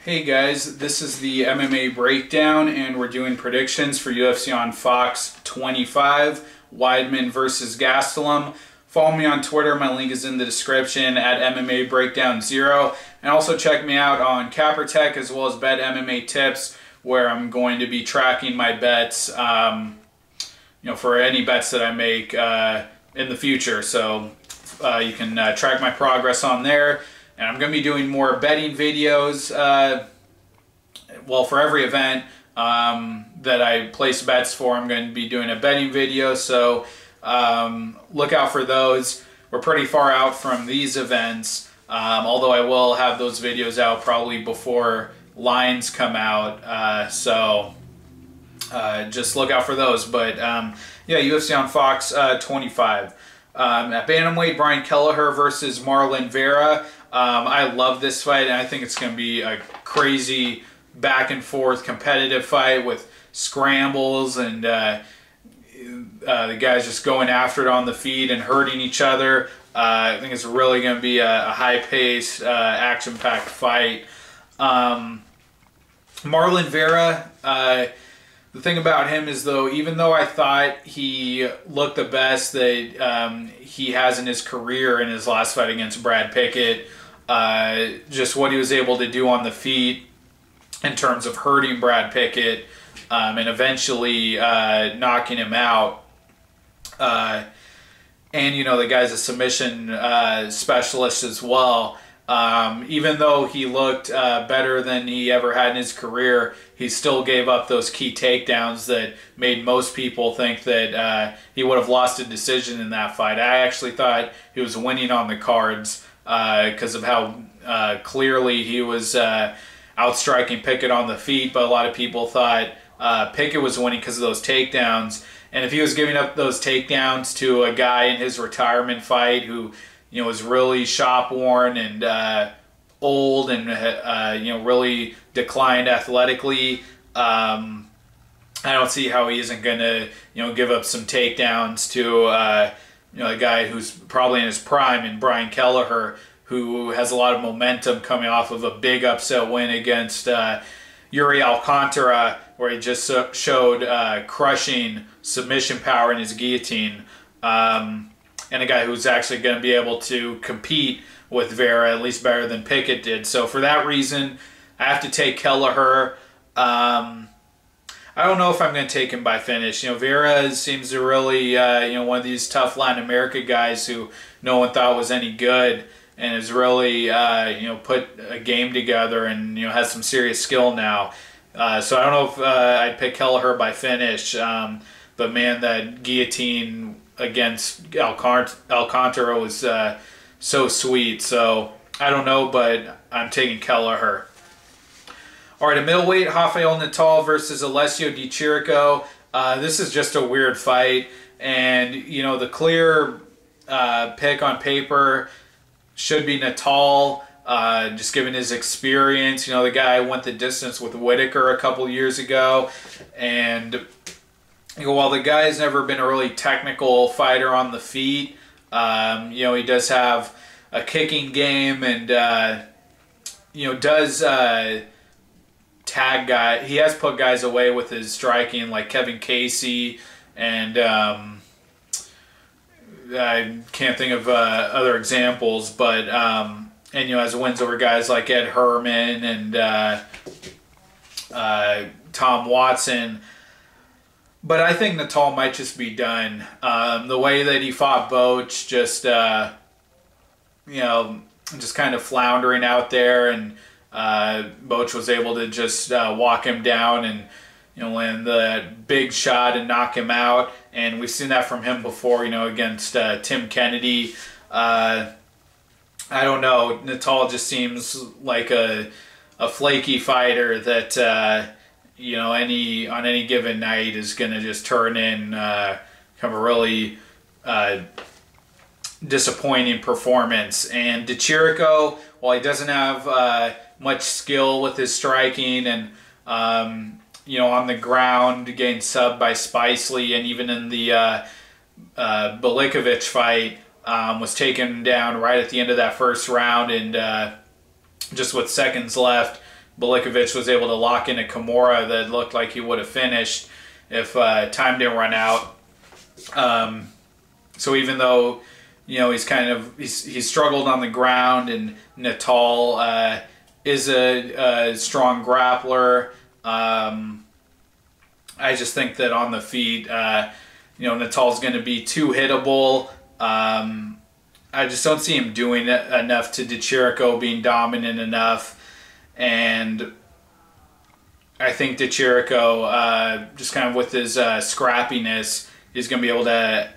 Hey guys, this is the MMA Breakdown, and we're doing predictions for UFC on Fox 25, Weidman versus Gastelum. Follow me on Twitter, my link is in the description at MMA Breakdown 0. And also check me out on Capper Tech as well as Bet MMA Tips, where I'm going to be tracking my bets, for any bets that I make in the future. So you can track my progress on there. And I'm going to be doing more betting videos, for every event that I place bets for, I'm going to be doing a betting video, so look out for those. We're pretty far out from these events, although I will have those videos out probably before lines come out, so just look out for those. But yeah, UFC on Fox 25. At bantamweight, Brian Kelleher versus Marlon Vera. I love this fight, and I think it's going to be a crazy back and forth competitive fight with scrambles and the guys just going after it on the feet and hurting each other. I think it's really going to be a high-paced, action-packed fight. Marlon Vera, the thing about him is, though, even though I thought he looked the best that he has in his career in his last fight against Brad Pickett, just what he was able to do on the feet in terms of hurting Brad Pickett and eventually knocking him out. And, the guy's a submission specialist as well. Even though he looked better than he ever had in his career, he still gave up those key takedowns that made most people think that he would have lost a decision in that fight. I actually thought he was winning on the cards because of how clearly he was outstriking Pickett on the feet, but a lot of people thought Pickett was winning because of those takedowns. And if he was giving up those takedowns to a guy in his retirement fight who was really shop-worn and old and really declined athletically, I don't see how he isn't going to give up some takedowns to a guy who's probably in his prime, in Brian Kelleher, who has a lot of momentum coming off of a big upset win against Yuri Alcantara, where he just showed crushing submission power in his guillotine. And a guy who's actually going to be able to compete with Vera, at least better than Pickett did. So for that reason, I have to take Kelleher. I don't know if I'm going to take him by finish. Vera seems to really, one of these tough Latin America guys who no one thought was any good, and has really, put a game together and, has some serious skill now. So I don't know if I'd pick Kelleher by finish. But man, that guillotine against Alcantara was so sweet. So I don't know, but I'm taking Kelleher. All right, a middleweight, Rafael Natal versus Alessio Di Chirico. This is just a weird fight, and the clear pick on paper should be Natal, just given his experience. The guy went the distance with Whitaker a couple years ago, and while the guy's never been a really technical fighter on the feet, he does have a kicking game and, does tag guy. He has put guys away with his striking, like Kevin Casey, and I can't think of other examples, but has wins over guys like Ed Herman and Tom Watson. But I think Natal might just be done. The way that he fought Boch, just kind of floundering out there, and Boch was able to just walk him down and land the big shot and knock him out. And we've seen that from him before, against Tim Kennedy. I don't know. Natal just seems like a flaky fighter that on any given night is going to just turn in kind of a really disappointing performance. And Di Chirico, while he doesn't have much skill with his striking and on the ground getting subbed by Spicely, and even in the Balikovic fight, was taken down right at the end of that first round, and just with seconds left, Belikovich was able to lock in a Kimura that looked like he would have finished if time didn't run out. So even though, you know, he's struggled on the ground, and Natal is a strong grappler, I just think that on the feet, you know, Natal's going to be too hittable. I just don't see him doing enough to Chirico being dominant enough. And I think Chirico, just kind of with his scrappiness, is going to be able to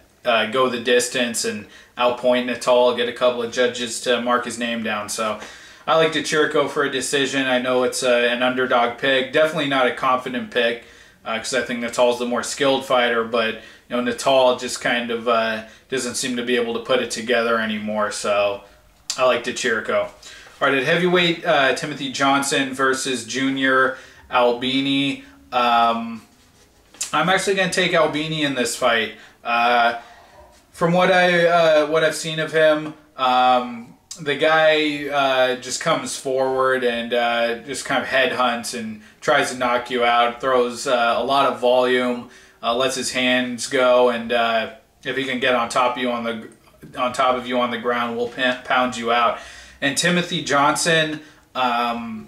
go the distance and outpoint Natal, get a couple of judges to mark his name down. So I like Chirico for a decision. I know it's an underdog pick. Definitely not a confident pick, because I think Natal's the more skilled fighter, but you know, Natal just kind of doesn't seem to be able to put it together anymore. So I like Chirico. All right, at heavyweight, Timothy Johnson versus Junior Albini. I'm actually going to take Albini in this fight. From what I've seen of him, the guy just comes forward and just kind of headhunts and tries to knock you out. Throws a lot of volume, lets his hands go, and if he can get on top of you on the ground, will pound you out. And Timothy Johnson, while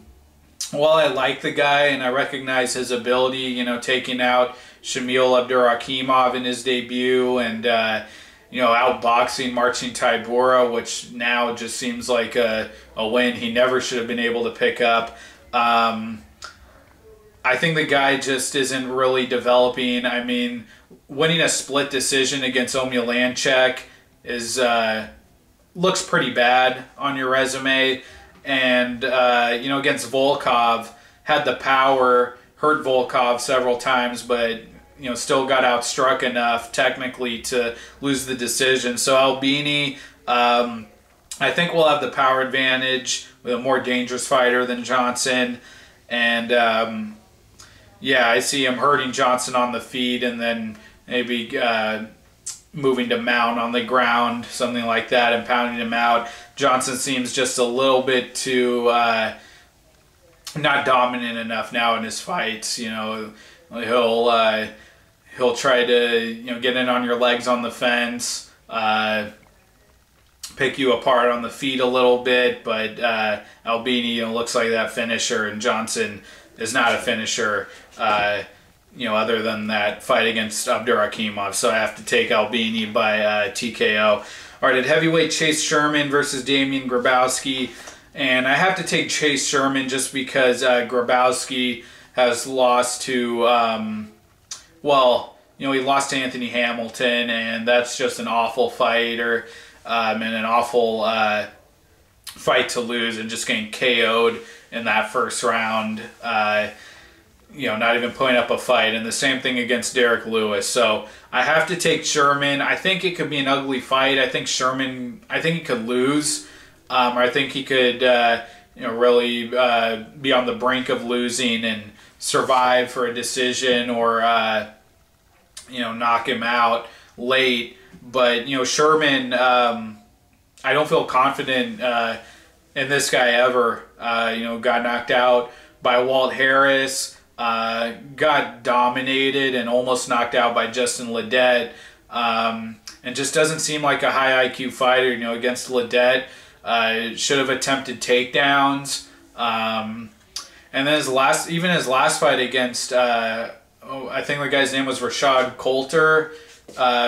I like the guy and I recognize his ability, you know, taking out Shamil Abdurakhimov in his debut, and you know, outboxing Marcin Tybura, which now just seems like a win he never should have been able to pick up. I think the guy just isn't really developing. I mean, winning a split decision against Omielanczak is looks pretty bad on your resume, and you know, against Volkov, had the power, hurt Volkov several times, but you know, still got outstruck enough technically to lose the decision. So Albini, I think will have the power advantage with a more dangerous fighter than Johnson, and yeah, I see him hurting Johnson on the feet, and then maybe moving to mount on the ground, something like that, and pounding him out. Johnson seems just a little bit too not dominant enough now in his fights. You know, he'll try to, you know, get in on your legs on the fence, pick you apart on the feet a little bit, but Albini, you know, looks like that finisher, and Johnson is not a finisher. You know, other than that fight against Abdurakhimov. So I have to take Albini by TKO. All right, at heavyweight, Chase Sherman versus Damian Grabowski. And I have to take Chase Sherman just because Grabowski has lost to, well, you know, he lost to Anthony Hamilton, and that's just an awful fighter, and an awful fight to lose, and just getting KO'd in that first round. You know, not even putting up a fight. And the same thing against Derek Lewis. So I have to take Sherman. I think it could be an ugly fight. I think Sherman, I think he could lose. Or I think he could, you know, really be on the brink of losing and survive for a decision, or, you know, knock him out late. But, you know, Sherman, I don't feel confident in this guy ever. You know, got knocked out by Walt Harris. Got dominated and almost knocked out by Justin Ledet, and just doesn't seem like a high IQ fighter. You know, against Ledet, should have attempted takedowns, and then his last fight against, I think the guy's name was Rashad Coulter,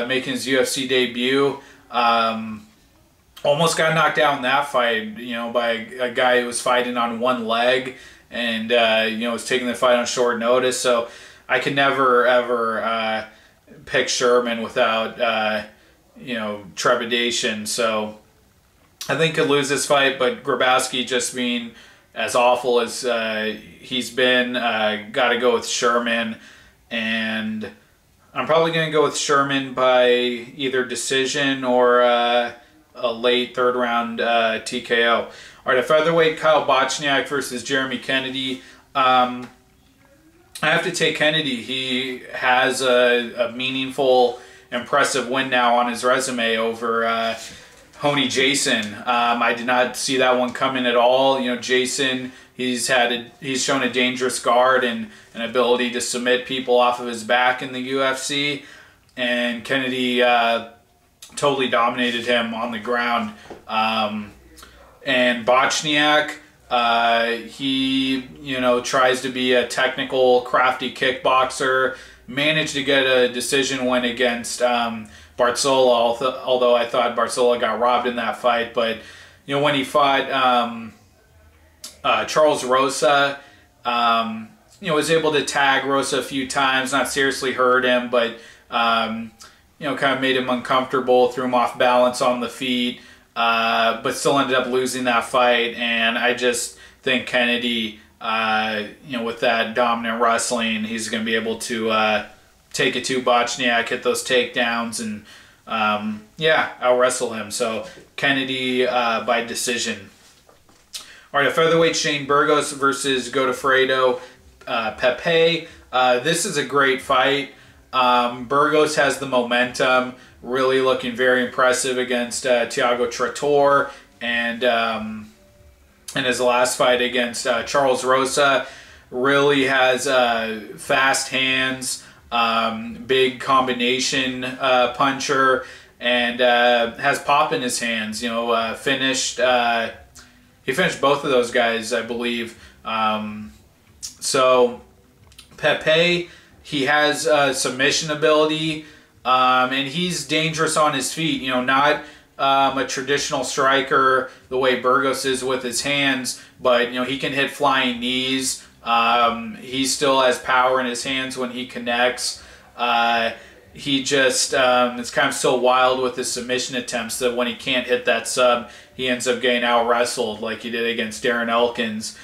making his UFC debut. Almost got knocked out in that fight, you know, by a guy who was fighting on one leg, and you know, was taking the fight on short notice. So I can never ever pick Sherman without you know, trepidation. So I think could lose this fight, but Grabowski, just being as awful as he's been, got to go with Sherman, and I'm probably going to go with Sherman by either decision or a late third round TKO. All right, at featherweight, Kyle Bochniak versus Jeremy Kennedy. I have to take Kennedy. He has a meaningful, impressive win now on his resume over Honey Jason. I did not see that one coming at all. You know, Jason, he's shown a dangerous guard and an ability to submit people off of his back in the UFC, and Kennedy totally dominated him on the ground. And Bochniak, he, you know, tries to be a technical, crafty kickboxer. Managed to get a decision win against Barzola, although I thought Barzola got robbed in that fight. But, you know, when he fought Charles Rosa, you know, was able to tag Rosa a few times, not seriously hurt him, but, you know, kind of made him uncomfortable, threw him off balance on the feet, but still ended up losing that fight. And I just think Kennedy, you know, with that dominant wrestling, he's going to be able to take it to Bochniak, hit those takedowns, and yeah, out-wrestle him. So Kennedy by decision. All right, a featherweight, Shane Burgos versus Godofredo Pepe. This is a great fight. Burgos has the momentum, really looking very impressive against Thiago Trator, and in his last fight against Charles Rosa, really has fast hands, big combination puncher, and has pop in his hands. You know, he finished both of those guys, I believe. So Pepe, he has submission ability, and he's dangerous on his feet. You know, not a traditional striker the way Burgos is with his hands, but, you know, he can hit flying knees. He still has power in his hands when he connects. He just is kind of so wild with his submission attempts that when he can't hit that sub, he ends up getting out-wrestled like he did against Darren Elkins.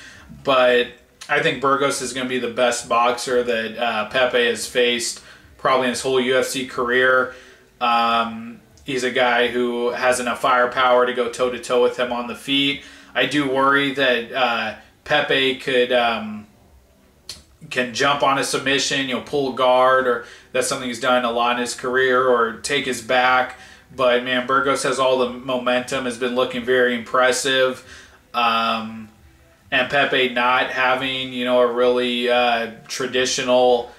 But I think Burgos is going to be the best boxer that Pepe has faced probably in his whole UFC career. He's a guy who has enough firepower to go toe-to-toe with him on the feet. I do worry that Pepe can jump on a submission, you know, pull guard, or that's something he's done a lot in his career, or take his back. But, man, Burgos has all the momentum, has been looking very impressive. And Pepe not having, you know, a really traditional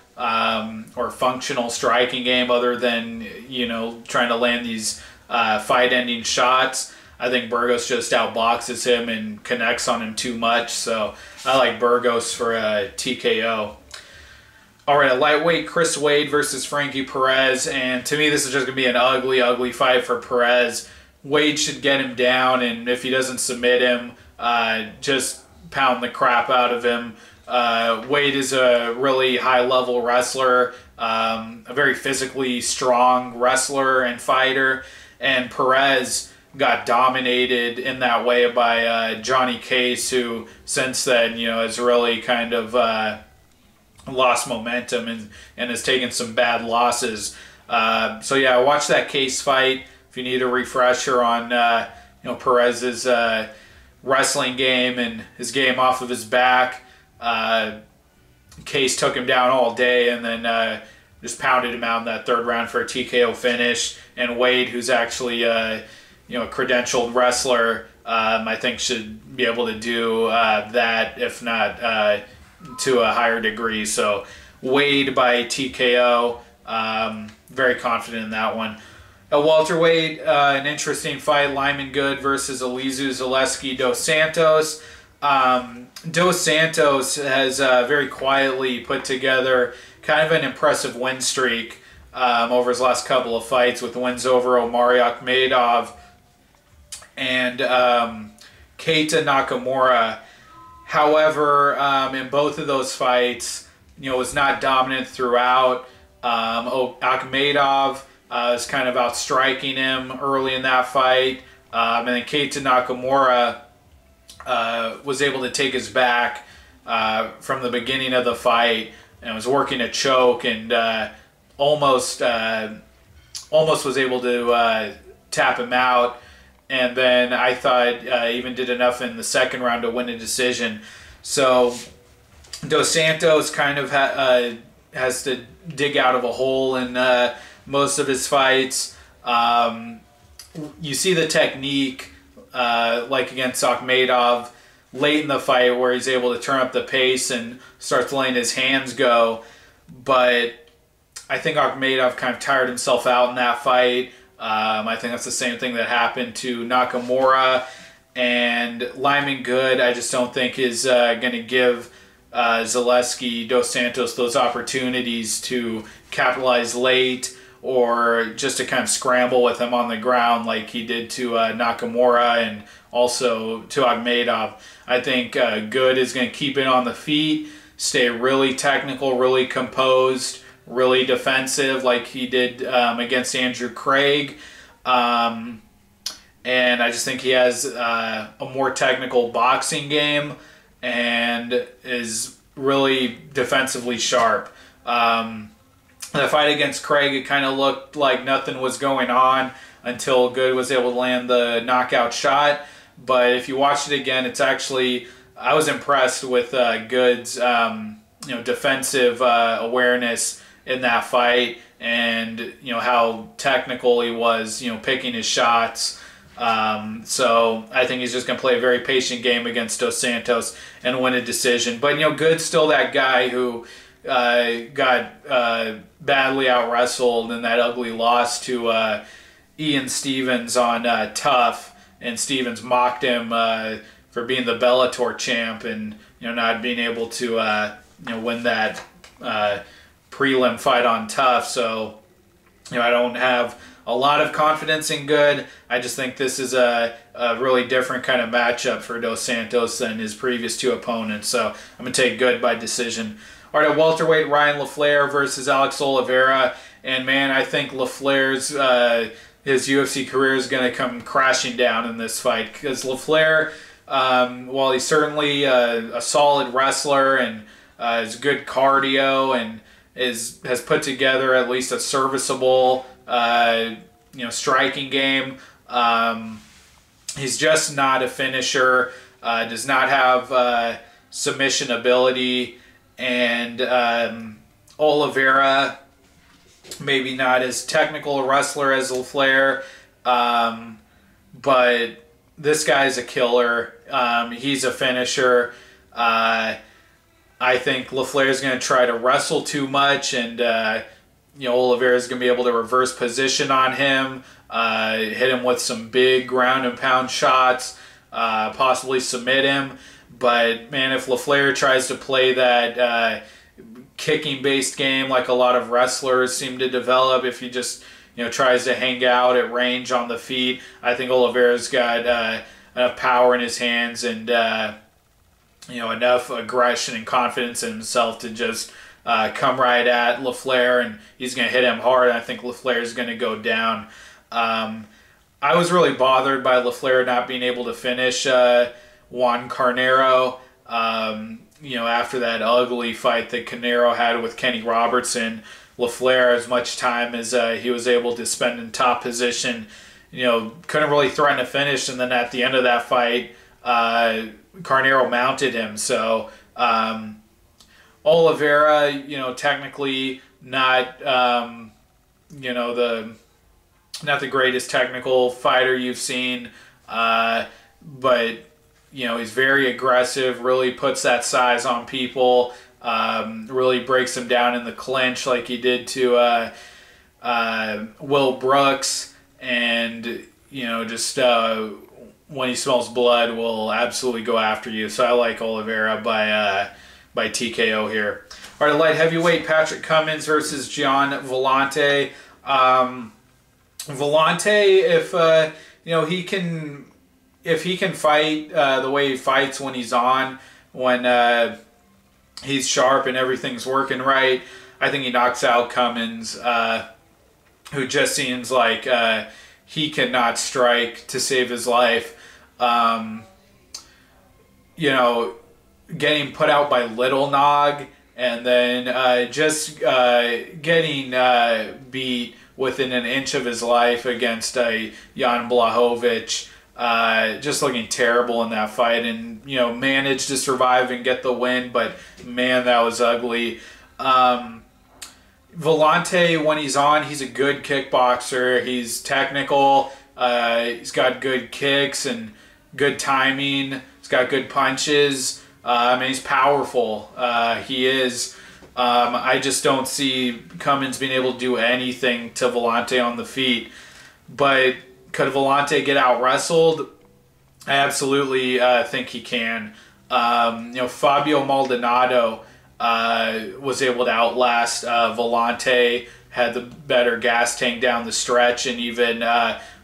or functional striking game other than, you know, trying to land these fight-ending shots. I think Burgos just outboxes him and connects on him too much. So I like Burgos for a TKO. All right, a lightweight, Chris Wade versus Frankie Perez. And to me, this is just going to be an ugly, ugly fight for Perez. Wade should get him down, and if he doesn't submit him, just pound the crap out of him. Wade is a really high-level wrestler, a very physically strong wrestler and fighter, and Perez got dominated in that way by Johnny Case, who since then, you know, has really kind of lost momentum and has taken some bad losses. So yeah, watch that Case fight if you need a refresher on you know, Perez's wrestling game and his game off of his back. Case took him down all day and then just pounded him out in that third round for a TKO finish. And Wade, who's actually you know, a credentialed wrestler, I think should be able to do that, if not to a higher degree. So Wade by TKO, very confident in that one. At welterweight, an interesting fight, Lyman Good versus Alizu Zaleski dos Santos. Dos Santos has very quietly put together kind of an impressive win streak over his last couple of fights, with wins over Omari Akhmedov and Keita Nakamura. However, in both of those fights, you know, was not dominant throughout. Akhmedov is kind of outstriking him early in that fight, and then Keita Nakamura was able to take his back from the beginning of the fight and was working a choke and almost was able to tap him out. And then I thought even did enough in the second round to win a decision. So Dos Santos kind of has to dig out of a hole in most of his fights. you see the technique, like against Akhmedov, late in the fight where he's able to turn up the pace and starts letting his hands go. But I think Akhmedov kind of tired himself out in that fight. I think that's the same thing that happened to Nakamura. And Lyman Good, I just don't think is going to give Zaleski dos Santos those opportunities to capitalize late or just to kind of scramble with him on the ground like he did to Nakamura and also to Akhmedov. I think Good is going to keep it on the feet, stay really technical, really composed, really defensive like he did against Andrew Craig. And I just think he has a more technical boxing game and is really defensively sharp. The fight against Craig, it kind of looked like nothing was going on until Good was able to land the knockout shot. But if you watch it again, it's actually, I was impressed with Good's defensive awareness in that fight, and how technical he was, picking his shots. So I think he's just going to play a very patient game against Dos Santos and win a decision. But Good's still that guy who got badly out wrestled in that ugly loss to Ian Stevens on Tough, and Stevens mocked him for being the Bellator champ and not being able to win that prelim fight on Tough. So I don't have a lot of confidence in Good. I just think this is a really different kind of matchup for Dos Santos than his previous two opponents. So I'm going to take Good by decision. All right, at welterweight, Ryan LaFlare versus Alex Oliveira. And, man, I think LaFlare's his UFC career is going to come crashing down in this fight because LaFlare, while he's certainly a solid wrestler and has good cardio and has put together at least a serviceable striking game, he's just not a finisher, does not have submission ability. And Oliveira, maybe not as technical a wrestler as LaFlare, but this guy's a killer. He's a finisher. I think LaFlare's going to try to wrestle too much, and Oliveira's going to be able to reverse position on him, hit him with some big ground and pound shots, possibly submit him. But, man, if LaFlare tries to play that kicking-based game like a lot of wrestlers seem to develop, if he just tries to hang out at range on the feet, I think Oliveira's got enough power in his hands and enough aggression and confidence in himself to just come right at LaFlare, and he's going to hit him hard, and I think LaFlare's going to go down. I was really bothered by LaFlare not being able to finish Juan Carnero, after that ugly fight that Carnero had with Kenny Robertson. LaFlare, as much time as he was able to spend in top position, couldn't really threaten a finish, and then at the end of that fight, Carnero mounted him. So Oliveira, technically not, not the greatest technical fighter you've seen, but he's very aggressive, really puts that size on people, really breaks them down in the clinch like he did to Will Brooks, and just when he smells blood will absolutely go after you. So I like Oliveira by TKO here. All right, light heavyweight, Patrick Cummins versus Gian Villante. Villante, if he can fight the way he fights when he's on, when he's sharp and everything's working right, I think he knocks out Cummins, who just seems like he cannot strike to save his life. Getting put out by Little Nog and then just getting beat within an inch of his life against Jan Blachowicz. Just looking terrible in that fight, and managed to survive and get the win, but man, that was ugly. Villante, when he's on, he's a good kickboxer. He's technical, He's got good kicks and good timing. He's got good punches. I mean, he's powerful. He is. I just don't see Cummins being able to do anything to Villante on the feet. But could Villante get out wrestled? I absolutely think he can. Fabio Maldonado was able to outlast Villante, had the better gas tank down the stretch, and even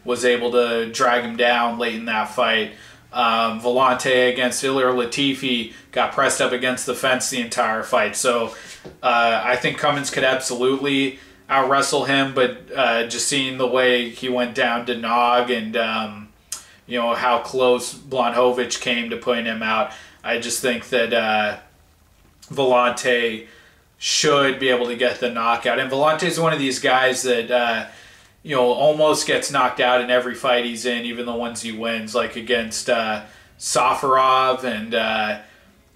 was able to drag him down late in that fight. Volante against Ilir Latifi got pressed up against the fence the entire fight. So I think Cummins could absolutely out-wrestle him, but just seeing the way he went down to Nog and how close Blachowicz came to putting him out, I just think that Villante should be able to get the knockout. And Villante is one of these guys that almost gets knocked out in every fight he's in, even the ones he wins, like against Safarov, and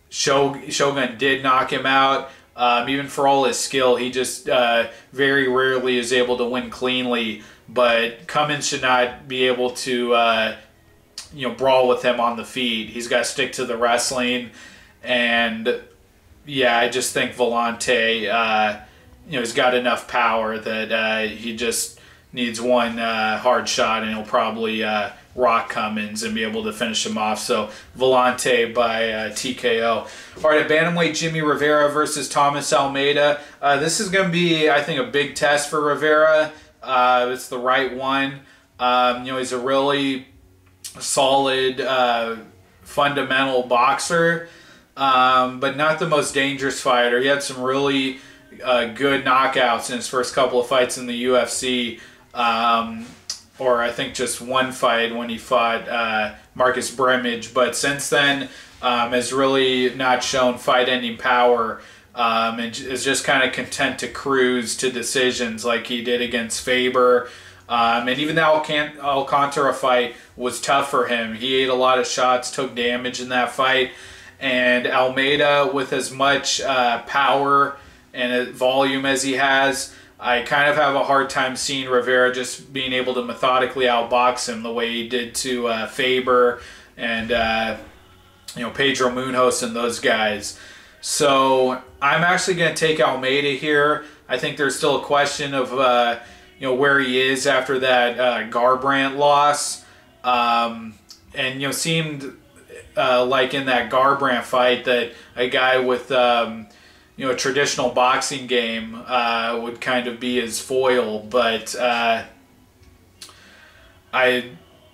Shogun did knock him out. Even for all his skill, he just very rarely is able to win cleanly. But Cummins should not be able to brawl with him on the feet. He's got to stick to the wrestling. And yeah, I just think Villante he's got enough power that he just needs one hard shot, and he'll probably rock Cummins and be able to finish him off. So Villante by TKO. All right, at bantamweight, Jimmy Rivera versus Thomas Almeida. This is going to be, I think, a big test for Rivera. It's the right one. He's a really solid, fundamental boxer, but not the most dangerous fighter. He had some really good knockouts in his first couple of fights in the UFC. Or I think just one fight when he fought Marcus Brimage, but since then has really not shown fight-ending power, and is just kind of content to cruise to decisions like he did against Faber. And even the Alcantara fight was tough for him. He ate a lot of shots, took damage in that fight, and Almeida, with as much power and volume as he has, I kind of have a hard time seeing Rivera just being able to methodically outbox him the way he did to Faber and Pedro Munoz and those guys. So I'm actually going to take Almeida here. I think there's still a question of where he is after that Garbrandt loss, and seemed like in that Garbrandt fight that a guy with a traditional boxing game would kind of be his foil, but I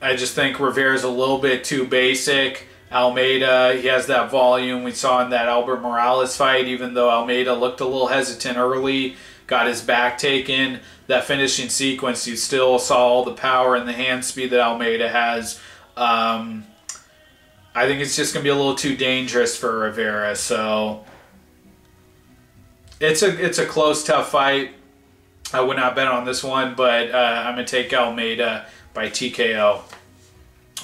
just think Rivera's a little bit too basic. Almeida, he has that volume we saw in that Albert Morales fight, even though Almeida looked a little hesitant early, got his back taken. That finishing sequence, you still saw all the power and the hand speed that Almeida has. I think it's just going to be a little too dangerous for Rivera, so it's a close, tough fight. I would not bet on this one, but I'm going to take Almeida by TKO.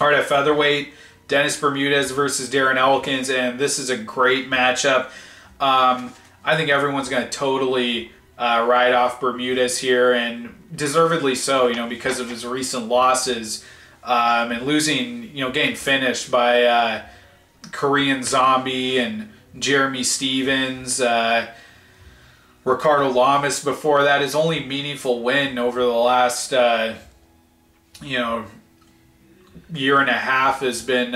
All right, at featherweight, Dennis Bermudez versus Darren Elkins, and this is a great matchup. I think everyone's going to totally ride off Bermudez here, and deservedly so, because of his recent losses, and losing, getting finished by Korean Zombie and Jeremy Stevens, Ricardo Lamas before that. His only meaningful win over the last, year and a half has been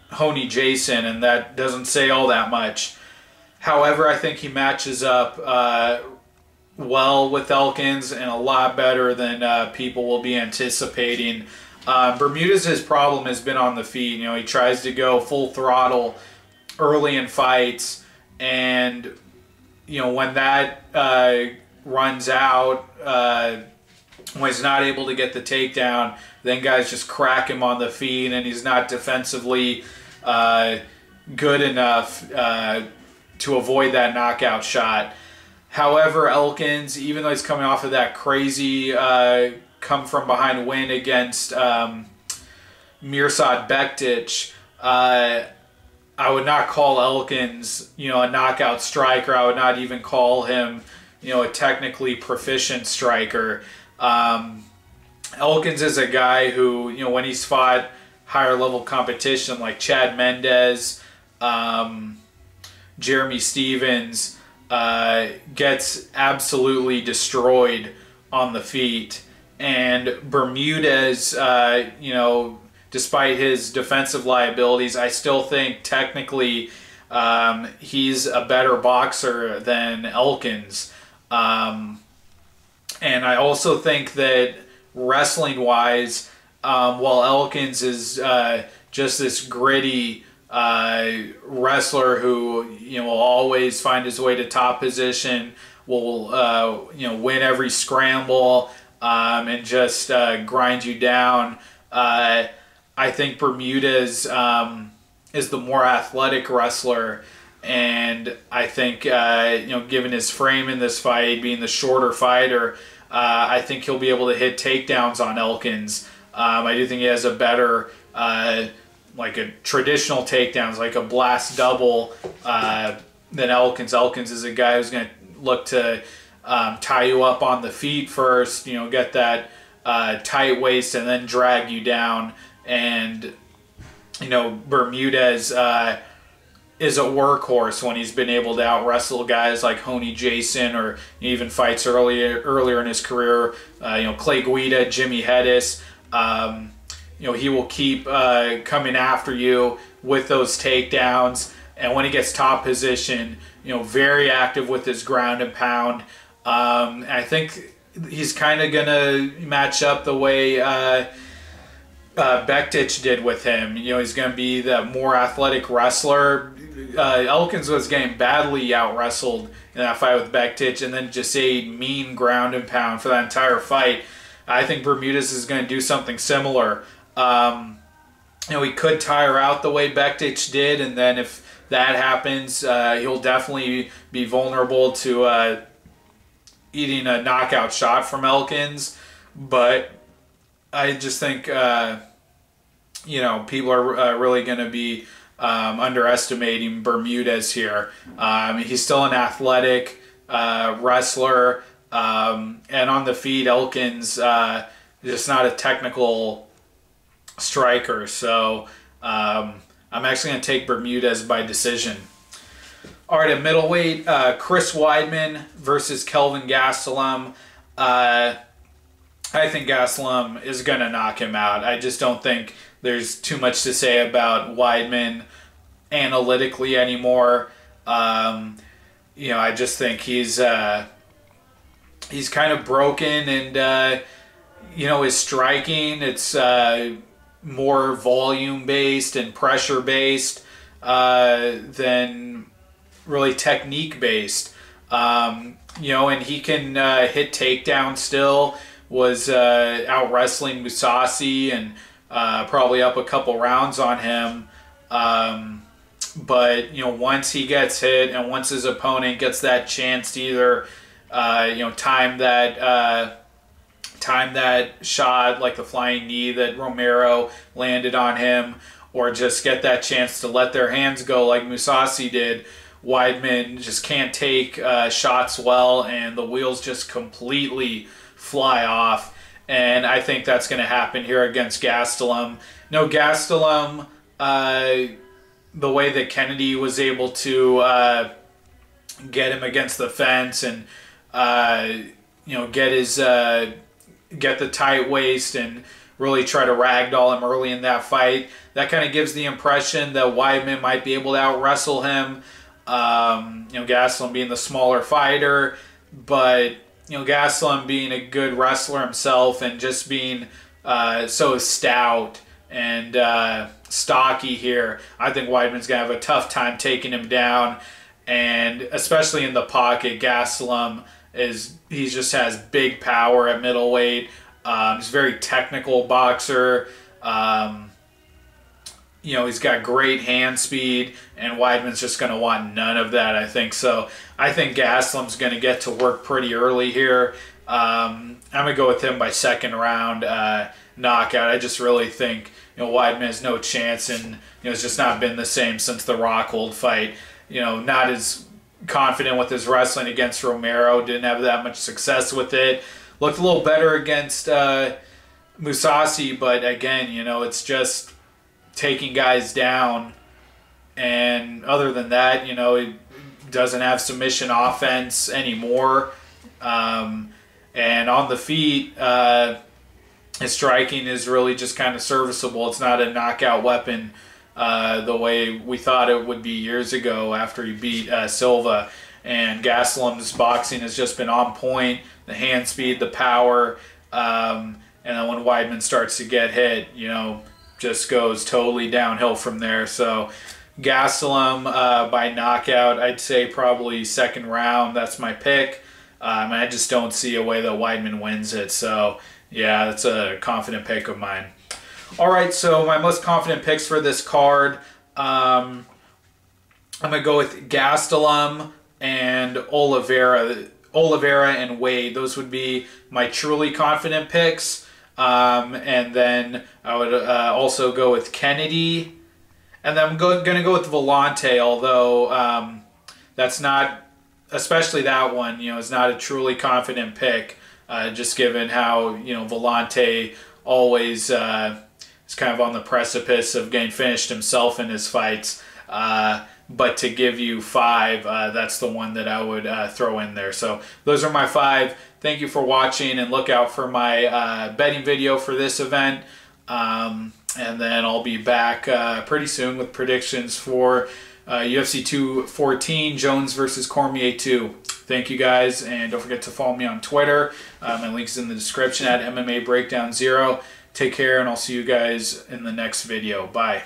Honey Jason, and that doesn't say all that much. However, I think he matches up well with Elkins, and a lot better than people will be anticipating. Bermudez's problem has been on the feet. He tries to go full throttle early in fights, and when that runs out, when he's not able to get the takedown, then guys just crack him on the feet, and he's not defensively good enough to avoid that knockout shot. However, Elkins, even though he's coming off of that crazy come from behind win against Mirsad Bektic, I would not call Elkins, a knockout striker. I would not even call him, a technically proficient striker. Elkins is a guy who, when he's fought higher level competition like Chad Mendez, Jeremy Stevens, gets absolutely destroyed on the feet. And Bermudez, despite his defensive liabilities, I still think technically he's a better boxer than Elkins. And I also think that wrestling-wise, while Elkins is just this gritty wrestler who will always find his way to top position, will win every scramble and just grind you down. I think Bermudez is the more athletic wrestler, and I think given his frame in this fight, being the shorter fighter, I think he'll be able to hit takedowns on Elkins. I do think he has a better like a traditional takedowns, like a blast double, than Elkins. Elkins is a guy who's going to look to tie you up on the feet first, get that tight waist and then drag you down. And, Bermudez is a workhorse when he's been able to out-wrestle guys like Honey Jason, or even fights earlier in his career, Clay Guida, Jimmy Hedis. He will keep coming after you with those takedowns. And when he gets top position, very active with his ground and pound. I think he's kind of going to match up the way Bektic did with him. He's going to be the more athletic wrestler. Elkins was getting badly out-wrestled in that fight with Bektic, and then just a mean ground and pound for that entire fight. I think Bermudez is going to do something similar. He could tire out the way Bektic did, and then if that happens, he'll definitely be vulnerable to eating a knockout shot from Elkins. But I just think, people are really going to be underestimating Bermudez here. He's still an athletic wrestler, and on the feet, Elkins just not a technical striker. So I'm actually going to take Bermudez by decision. All right, at middleweight, Chris Weidman versus Kelvin Gastelum. I think Gastelum is going to knock him out. I just don't think there's too much to say about Weidman analytically anymore. I just think he's kind of broken, and his striking, it's more volume based and pressure based than really technique based. And he can hit takedowns still. Was out wrestling Musasi and probably up a couple rounds on him. But once he gets hit and once his opponent gets that chance to either time that shot, like the flying knee that Romero landed on him, or just get that chance to let their hands go like Musasi did, Weidman just can't take shots well, and the wheels just completely fly off. And I think that's going to happen here against Gastelum. Gastelum, the way that Kennedy was able to get him against the fence and get the tight waist and really try to ragdoll him early in that fight, that kind of gives the impression that Weidman might be able to out-wrestle him. Gastelum being the smaller fighter, but Gastelum being a good wrestler himself and just being so stout and stocky here, I think Weidman's going to have a tough time taking him down. And especially in the pocket, Gastelum he just has big power at middleweight. He's a very technical boxer. He's got great hand speed, and Weidman's just going to want none of that, I think. So I think Gastelum's going to get to work pretty early here. I'm going to go with him by second round knockout. I just really think Weidman has no chance, and it's just not been the same since the Rockhold fight. Not as confident with his wrestling against Romero. Didn't have that much success with it. Looked a little better against Musasi, but again, you know, it's just taking guys down. And other than that, you know, it doesn't have submission offense anymore. And on the feet, his striking is really just kind of serviceable. It's not a knockout weapon the way we thought it would be years ago after he beat Silva. And Gastelum's boxing has just been on point. The hand speed, the power, and then when Weidman starts to get hit, you know, just goes totally downhill from there. So Gastelum by knockout, I'd say probably second round. That's my pick. And I just don't see a way that Weidman wins it. So yeah, that's a confident pick of mine. All right, so my most confident picks for this card, I'm going to go with Gastelum and Oliveira and Wade. Those would be my truly confident picks. And then I would also go with Kennedy. And then I'm going to go with Villante, although that's not, especially that one, you know, is not a truly confident pick, just given how, you know, Volante always is kind of on the precipice of getting finished himself in his fights. But to give you 5, that's the one that I would throw in there. So those are my 5. Thank you for watching, and look out for my betting video for this event. And then I'll be back pretty soon with predictions for UFC 214, Jones versus Cormier 2. Thank you guys, and don't forget to follow me on Twitter. My link's in the description at MMA Breakdown 0. Take care, and I'll see you guys in the next video. Bye.